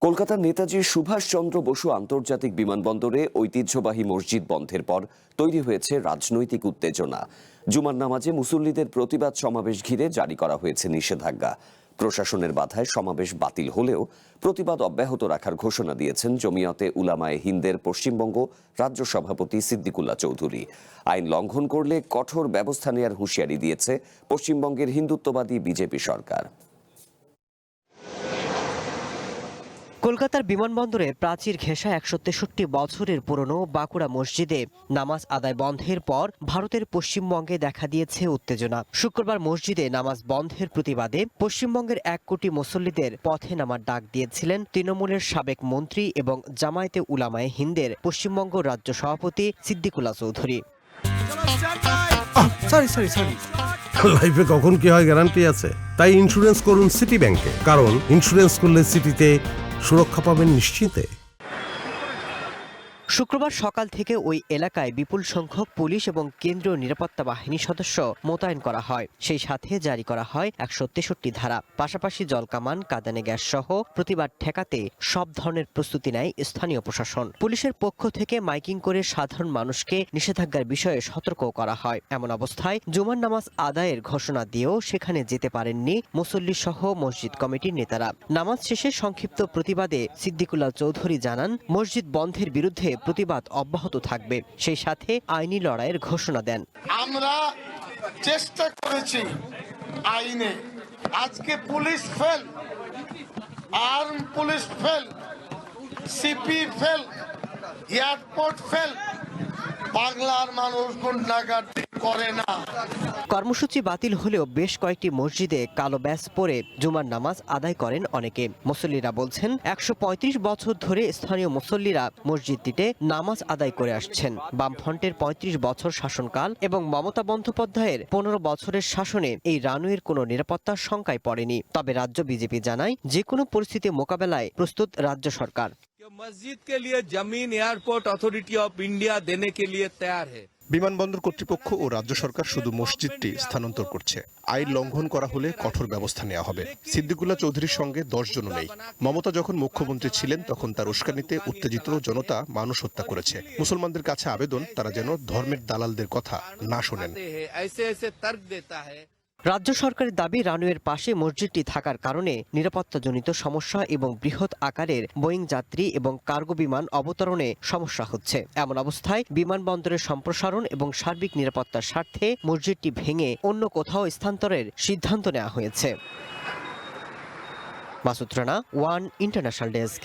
কলকাতার নেতাজি সুভাষচন্দ্র বসু আন্তর্জাতিক বিমানবন্দরে ঐতিহ্যবাহী মসজিদ বন্ধের পর তৈরি হয়েছে রাজনৈতিক উত্তেজনা। জুমার নামাজে মুসল্লিদের প্রতিবাদ সমাবেশ ঘিরে জারি করা হয়েছে নিষেধাজ্ঞা। প্রশাসনের বাধায় সমাবেশ বাতিল হলেও প্রতিবাদ অব্যাহত রাখার ঘোষণা দিয়েছেন জমিয়তে উলামায়ে হিন্দের পশ্চিমবঙ্গ রাজ্য সভাপতি সিদ্দিকুল্লাহ চৌধুরী। আইন লঙ্ঘন করলে কঠোর ব্যবস্থা নেওয়ার হুঁশিয়ারি দিয়েছে পশ্চিমবঙ্গের হিন্দুত্ববাদী বিজেপি সরকার। কলকাতার বিমানবন্দরে প্রাচীর ঘেঁষা ১৬৩ বছরের পুরনো বাঁকুড়া মসজিদে নামাজ আদায় বন্ধের পর ভারতের পশ্চিমবঙ্গে দেখা দিয়েছে উত্তেজনা। শুক্রবার মসজিদে নামাজ বন্ধের প্রতিবাদে পশ্চিমবঙ্গের ১ কোটি মুসল্লিদের পথে নামার ডাক দিয়েছিলেন তৃণমূলের সাবেক মন্ত্রী এবং জামায়াতে উলামায়ে হিন্দের পশ্চিমবঙ্গ রাজ্য সভাপতি সিদ্দিকুল্লাহ চৌধুরী। লাইফে কখন কি হয় গ্যারান্টি আছে, তাই ইন্স্যুরেন্স করুন সিটি ব্যাংকে, কারণ ইন্স্যুরেন্স করলে সিটিতে সুরক্ষা পাবেন নিশ্চিন্তে। শুক্রবার সকাল থেকে ওই এলাকায় বিপুল সংখ্যক পুলিশ এবং কেন্দ্রীয় নিরাপত্তা বাহিনী সদস্য মোতায়েন করা হয়। সেই সাথে জারি করা হয় ১৬৩ ধারা। পাশাপাশি জলকামান, কাঁদানে গ্যাস সহ প্রতিবাদ ঠেকাতে সব ধরনের প্রস্তুতি নেয় স্থানীয় প্রশাসন। পুলিশের পক্ষ থেকে মাইকিং করে সাধারণ মানুষকে নিষেধাজ্ঞার বিষয়ে সতর্ক করা হয়। এমন অবস্থায় জুমার নামাজ আদায়ের ঘোষণা দিয়েও সেখানে যেতে পারেননি মুসল্লি সহ মসজিদ কমিটির নেতারা। নামাজ শেষে সংক্ষিপ্ত প্রতিবাদে সিদ্দিকুল্লাহ চৌধুরী জানান, মসজিদ বন্ধের বিরুদ্ধে প্রতিবাদ অব্যাহত থাকবে। সেই সাথে আইনি লড়াইয়ের ঘোষণা দেন। আমরা চেষ্টা করেছি আইনে, আজকে police fail, arm police fail, CP fail, airport fail, বাংলার মানুষ গুন্ডাগার্দি করে না। কর্মসূচি বাতিল হলেও বেশ কয়েকটি মসজিদে কালো ব্যাজ পরে জুমার নামাজ আদায় করেন অনেকে। মুসল্লিরা বলছেন, ১৩৫ বছর ধরে স্থানীয় মুসল্লিরা মসজিদটিতে নামাজ আদায় করে আসছেন। বামফ্রন্টের ৩৫ বছর শাসনকাল এবং মমতা বন্দ্যোপাধ্যায়ের ১৫ বছরের শাসনে এই রানওয়ের কোনো নিরাপত্তার শঙ্কায় পড়েনি। তবে রাজ্য বিজেপি জানায়, যে কোনো পরিস্থিতি মোকাবেলায় প্রস্তুত রাজ্য সরকার। मस्जिद के लिए जमीन एयरपोर्ट अथॉरिटी ऑफ इंडिया देने के लिए तैयार है। বিমানবন্দর কর্তৃপক্ষ ও রাজ্য সরকার শুধু মসজিদটি স্থানান্তর করছে। আইন লঙ্ঘন করা হলে কঠোর ব্যবস্থা নেওয়া হবে। সিদ্দিকুল্লাহ চৌধুরীর সঙ্গে ১০ জনও নেই। মমতা যখন মুখ্যমন্ত্রী ছিলেন তখন তার উস্কানিতে উত্তেজিত জনতা মানুষ হত্যা করেছে। মুসলমানদের কাছে আবেদন, তারা যেন ধর্মের দালালদের কথা না শোনেন। রাজ্য সরকারের দাবি, রানওয়ের পাশে মসজিদটি থাকার কারণে নিরাপত্তাজনিত সমস্যা এবং বৃহৎ আকারের বোয়িং যাত্রী এবং কার্গো বিমান অবতরণে সমস্যা হচ্ছে। এমন অবস্থায় বিমানবন্দরের সম্প্রসারণ এবং সার্বিক নিরাপত্তার স্বার্থে মসজিদটি ভেঙে অন্য কোথাও স্থানান্তরের সিদ্ধান্ত নেওয়া হয়েছে। Masud Rana, one international desk.